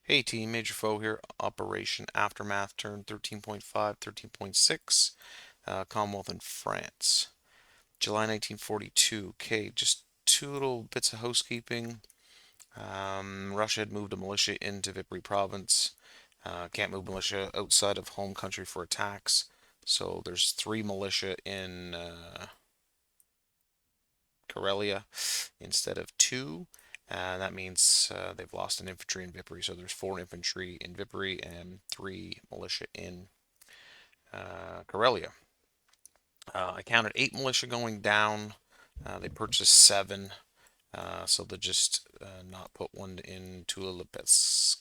Hey team, Major Foe here. Operation Aftermath turn 13.5, 13.6, Commonwealth in France. July 1942. Okay, just two little bits of housekeeping. Russia had moved a militia into Vipri province. Can't move militia outside of home country for attacks. So there's three militia in Karelia instead of two. That means they've lost an infantry in Vipri, so there's four infantry in Vipri and three militia in Karelia. I counted eight militia going down. They purchased seven, so they'll just not put one in Tula-Lipetsk.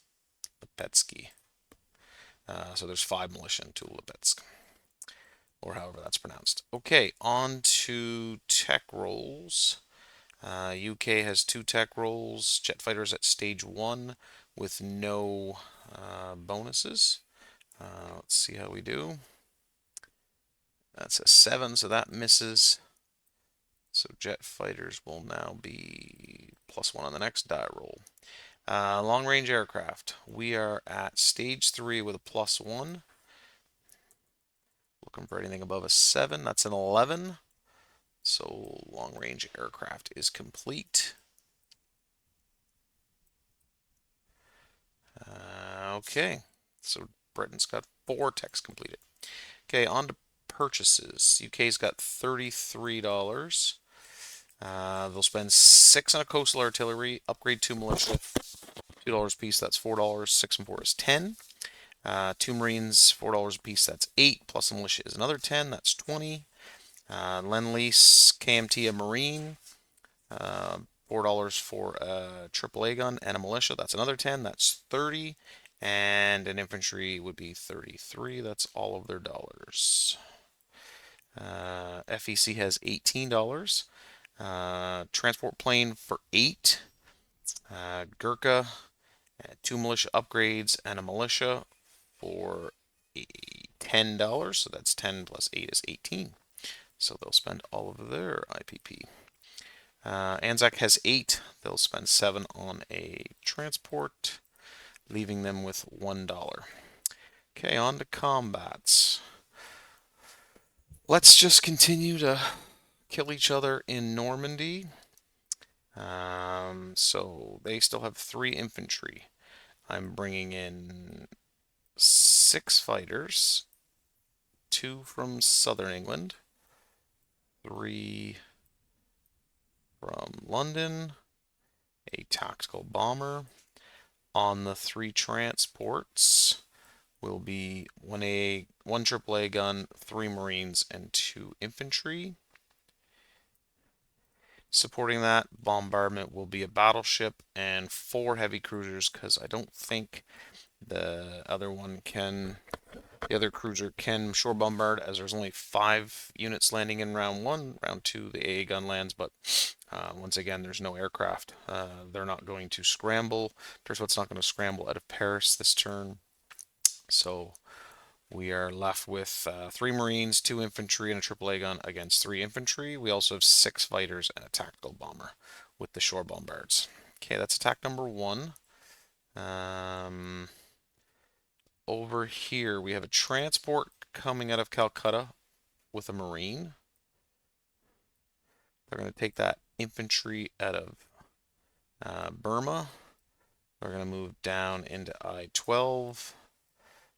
So there's five militia in Tula-Lipetsk, or however that's pronounced. Okay, on to tech rolls. UK has two tech rolls. Jet fighters at stage one with no bonuses. Let's see how we do. That's a 7, so that misses. So jet fighters will now be +1 on the next die roll. Long range aircraft. We are at stage 3 with a +1. Looking for anything above a 7. That's an 11. So long range aircraft is complete. Okay, so Britain's got 4 techs completed. Okay, on to purchases. UK's got $33. They'll spend 6 on a coastal artillery, upgrade 2 militia, $2 a piece, that's $4. 6 and 4 is 10. 2 Marines, $4 a piece, that's 8, plus a militia is another 10, that's 20. Lend-Lease, KMT, a Marine, $4 for a AAA gun and a militia, that's another 10, that's 30. And an infantry would be 33, that's all of their dollars. FEC has $18. Transport plane for 8. Gurkha, 2 militia upgrades and a militia for $10. So that's 10 plus 8 is 18. So they'll spend all of their IPP. ANZAC has 8. They'll spend 7 on a transport, leaving them with $1. Okay, on to combats. Let's just continue to kill each other in Normandy. So they still have 3 infantry. I'm bringing in 6 fighters, 2 from southern England, 3 from London, a tactical bomber. On the 3 transports will be one AAA gun, 3 Marines, and 2 infantry. Supporting that bombardment will be a battleship and 4 heavy cruisers, because I don't think the other cruiser can shore bombard, as there's only 5 units landing in round 1. Round 2, the AA gun lands, but once again, there's no aircraft. They're not going to scramble. Terce's not going to scramble out of Paris this turn. So we are left with 3 Marines, 2 infantry, and a AAA gun against 3 infantry. We also have 6 fighters and a tactical bomber with the shore bombards. Okay, that's attack number 1. Over here, we have a transport coming out of Calcutta with a Marine. They're going to take that infantry out of Burma. They're going to move down into I-12.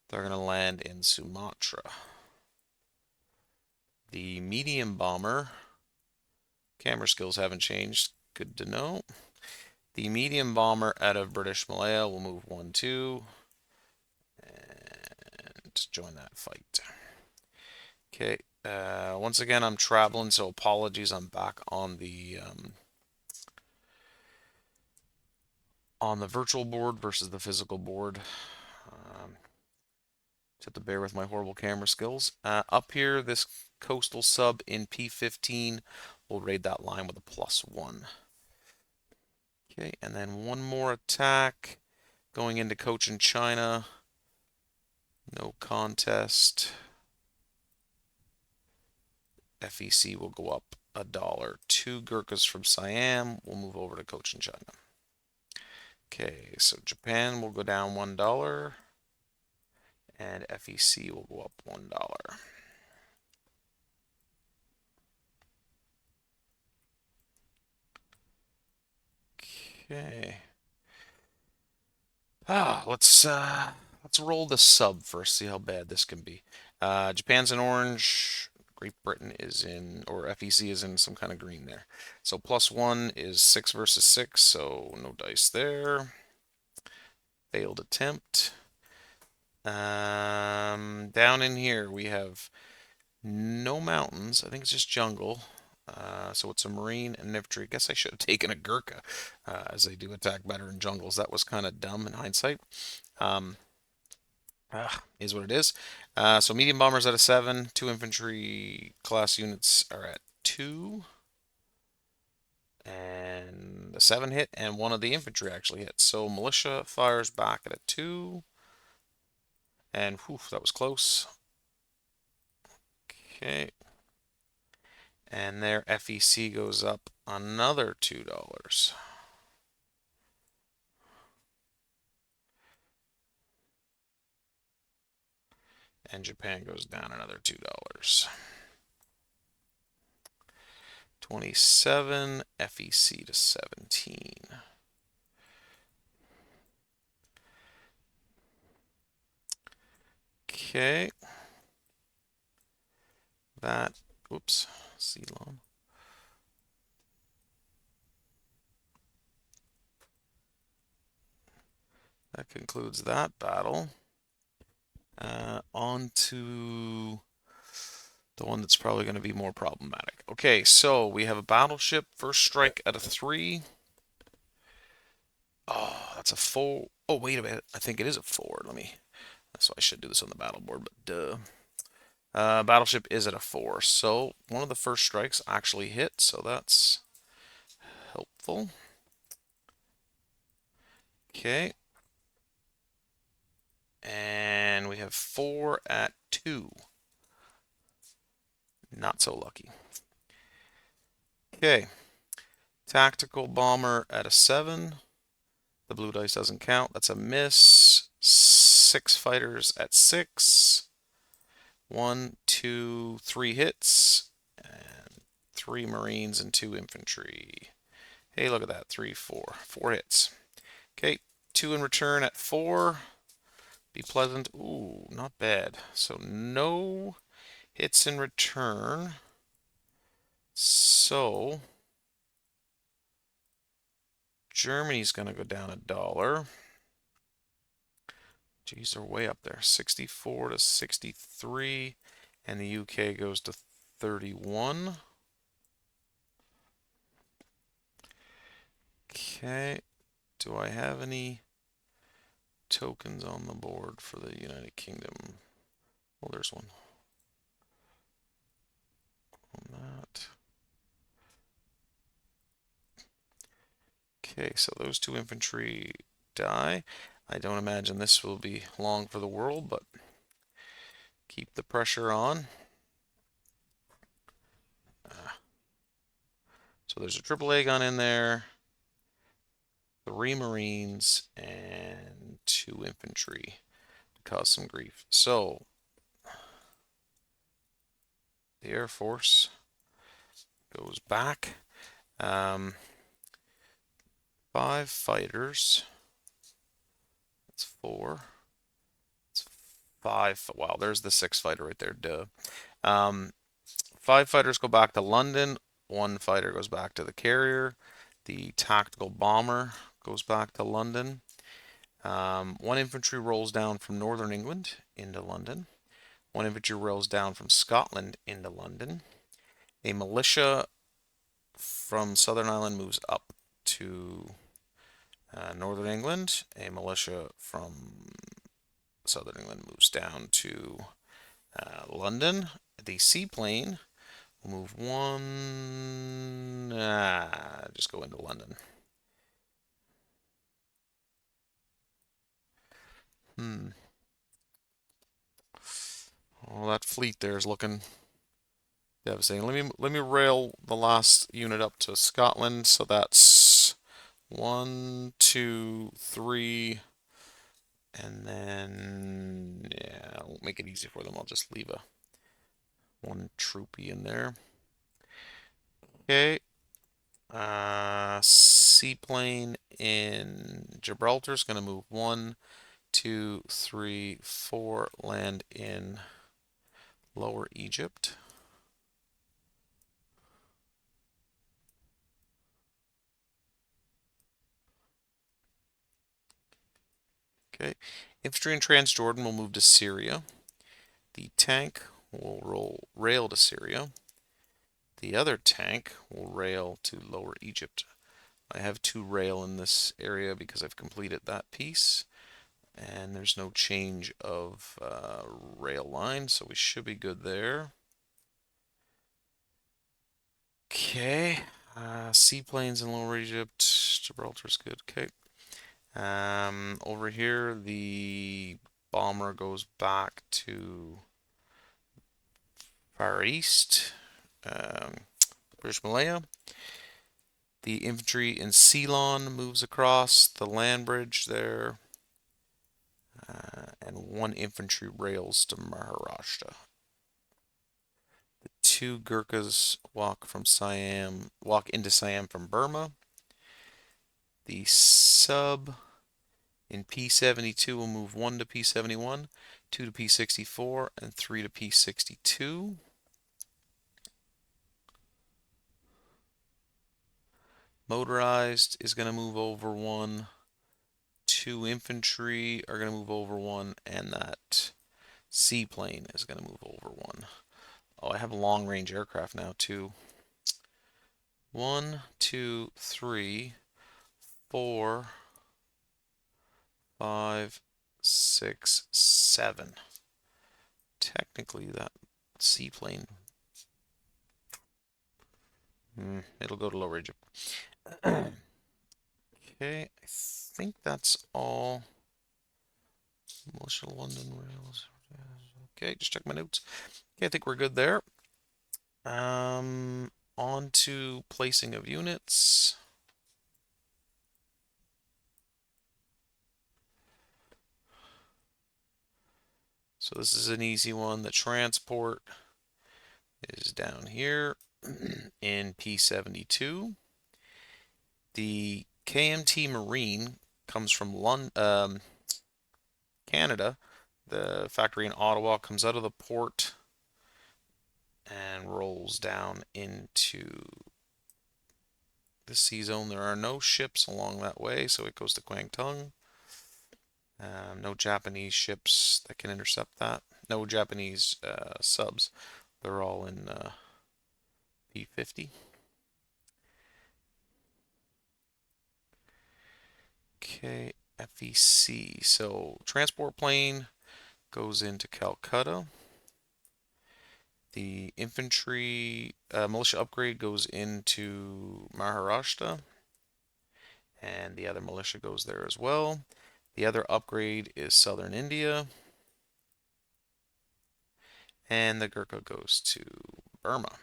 They're going to land in Sumatra. The medium bomber, camera skills haven't changed, good to know. The medium bomber out of British Malaya will move 1-2 and join that fight. Okay, once again I'm traveling, so apologies. I'm back on the virtual board versus the physical board. Just have to bear with my horrible camera skills. Up here, this coastal sub in P15 will raid that line with a +1. Okay, and then one more attack going into Cochin China. No contest. FEC will go up $1. 2 Gurkhas from Siam will move over to Cochin China. Okay, so Japan will go down $1 and FEC will go up $1. Okay. Let's roll the sub first, see how bad this can be. Japan's in orange, Great Britain is in, or FEC is in some kind of green there. So +1 is 6 versus 6, so no dice there. Failed attempt. Down in here we have no mountains. I think it's just jungle. So it's a marine and infantry. Guess I should have taken a Gurkha, as they do attack better in jungles. That was kind of dumb in hindsight. Um, is what it is. So medium bombers at a 7. 2 infantry class units are at 2. And the 7 hit, and one of the infantry actually hit. So militia fires back at a 2. And whew, that was close. Okay. And their FEC goes up another $2. And Japan goes down another $2. 27 FEC to 17. Okay. That, whoops, Ceylon. That concludes that battle. On to the one that's probably going to be more problematic. Okay, so we have a battleship, first strike at a 3. Oh, that's a 4. Oh, wait a minute. I think it is a 4. So I should do this on the battle board, but duh. Battleship is at a 4. So one of the first strikes actually hit, so that's helpful. Okay. And we have 4 at 2. Not so lucky. Okay. Tactical bomber at a 7. The blue dice doesn't count. That's a miss. 6 fighters at 6. 1, 2, 3 hits. And 3 marines and 2 infantry. Hey, look at that. 3, 4. 4 hits. Okay. 2 in return at 4. Be pleasant. Ooh, not bad. So no hits in return. So Germany's going to go down $1. Geez, they're way up there. 64 to 63. And the UK goes to 31. Okay. Do I have any tokens on the board for the United Kingdom? Well, there's one on that. Okay, so those 2 infantry die. I don't imagine this will be long for the world, but keep the pressure on. So there's a AAA gun in there, 3 Marines, and 2 infantry to cause some grief. So the Air Force goes back. 5 fighters. That's 4. It's 5. Wow, there's the 6 fighter right there. Duh. 5 fighters go back to London. 1 fighter goes back to the carrier. The tactical bomber goes back to London. 1 infantry rolls down from Northern England into London. 1 infantry rolls down from Scotland into London. A militia from Southern Ireland moves up to Northern England. A militia from Southern England moves down to London. The seaplane will move 1. Just go into London. Well, that fleet there is looking devastating. Let me rail the last unit up to Scotland. So that's 1, 2, 3, and then, yeah, I won't make it easy for them. I'll just leave a one troopy in there. Okay. Seaplane in Gibraltar is going to move 1, 2, 3, 4, land in Lower Egypt. Okay. Infantry in Transjordan will move to Syria. The tank will rail to Syria. The other tank will rail to Lower Egypt. I have 2 rail in this area because I've completed that piece, and there's no change of rail line, so we should be good there. Okay, seaplanes in Lower Egypt, Gibraltar's good. Okay, over here the bomber goes back to Far East, British Malaya. The infantry in Ceylon moves across the land bridge there, and 1 infantry rails to Maharashtra. The 2 Gurkhas walk into Siam from Burma. The sub in P72 will move 1 to P71, 2 to P64, and 3 to P62. Motorized is going to move over 1. 2 infantry are going to move over 1, and that seaplane is going to move over 1. Oh, I have long range aircraft now too. 1, 2, 3, 4, 5, 6, 7. Technically, that seaplane, it'll go to Lower Egypt. Okay, I think that's all. Militia London Rails. Okay, just check my notes. Okay, I think we're good there. On to placing of units. So this is an easy one. The transport is down here in P72. The KMT Marine comes from Canada. The factory in Ottawa comes out of the port and rolls down into the sea zone. There are no ships along that way, so it goes to Kwangtung. No Japanese ships that can intercept that. No Japanese subs. They're all in P50. Okay, FEC. So transport plane goes into Calcutta. The infantry militia upgrade goes into Maharashtra, and the other militia goes there as well. The other upgrade is southern India, and the Gurkha goes to Burma.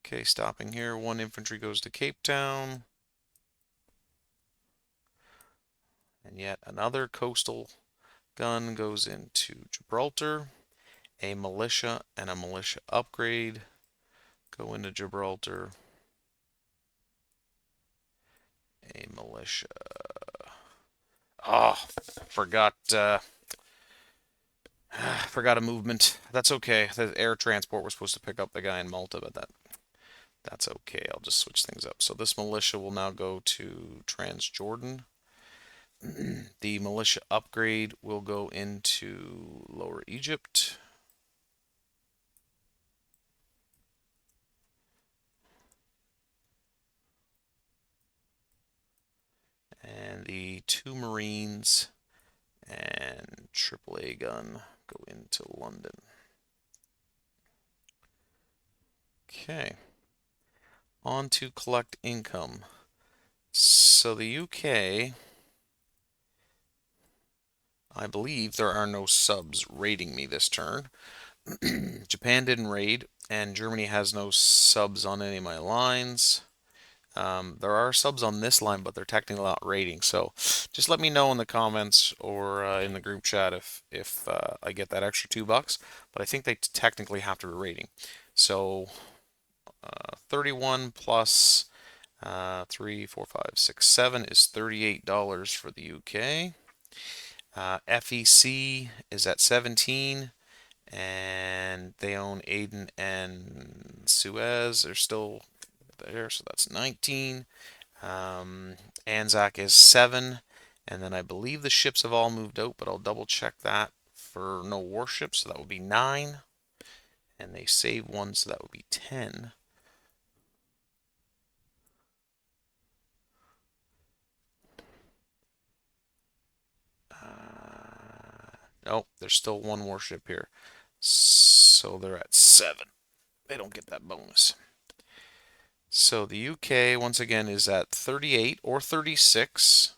Okay, stopping here. 1 infantry goes to Cape Town, and yet another coastal gun goes into Gibraltar. A militia and a militia upgrade go into Gibraltar. A militia. Oh, forgot forgot a movement. That's okay. The air transport was supposed to pick up the guy in Malta, but that's okay. I'll just switch things up. So this militia will now go to Transjordan. The militia upgrade will go into Lower Egypt. And the 2 Marines and AAA gun go into London. Okay. On to collect income. So the UK, I believe there are no subs raiding me this turn. Japan didn't raid. and Germany has no subs on any of my lines. There are subs on this line, but they're technically not rating. So just let me know in the comments or in the group chat if I get that extra $2. But I think they technically have to be rating. So 31 plus 3, 4, 5, 6, 7 is $38 for the UK. FEC is at 17, and they own Aden and Suez. They're still there, so that's 19. ANZAC is 7, and then I believe the ships have all moved out, but I'll double check that for no warships, so that would be 9, and they save 1, so that would be 10. Nope, there's still 1 warship here, so they're at 7. They don't get that bonus. So the UK, once again, is at 38 or 36.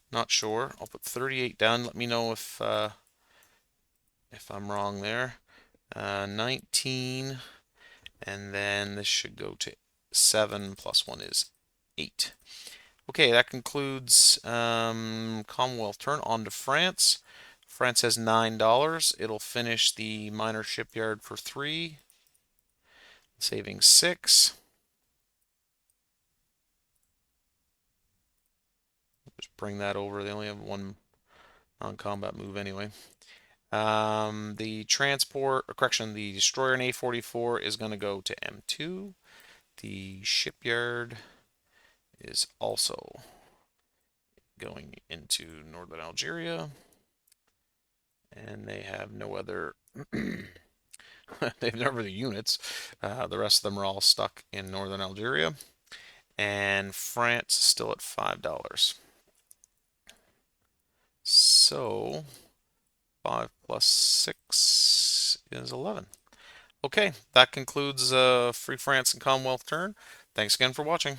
Not sure. I'll put 38 down. Let me know if I'm wrong there. 19, and then this should go to 7 plus 1 is 8. Okay, that concludes Commonwealth turn. On to France. France has $9. It'll finish the minor shipyard for 3, saving 6. Just bring that over. They only have 1 non-combat move anyway. The transport, or correction, the destroyer in A44 is going to go to M2. The shipyard is also going into northern Algeria, and they have no other. They have no other units. The rest of them are all stuck in northern Algeria, and France is still at $5. So 5 plus 6 is 11. Okay, that concludes Free France and Commonwealth turn. Thanks again for watching.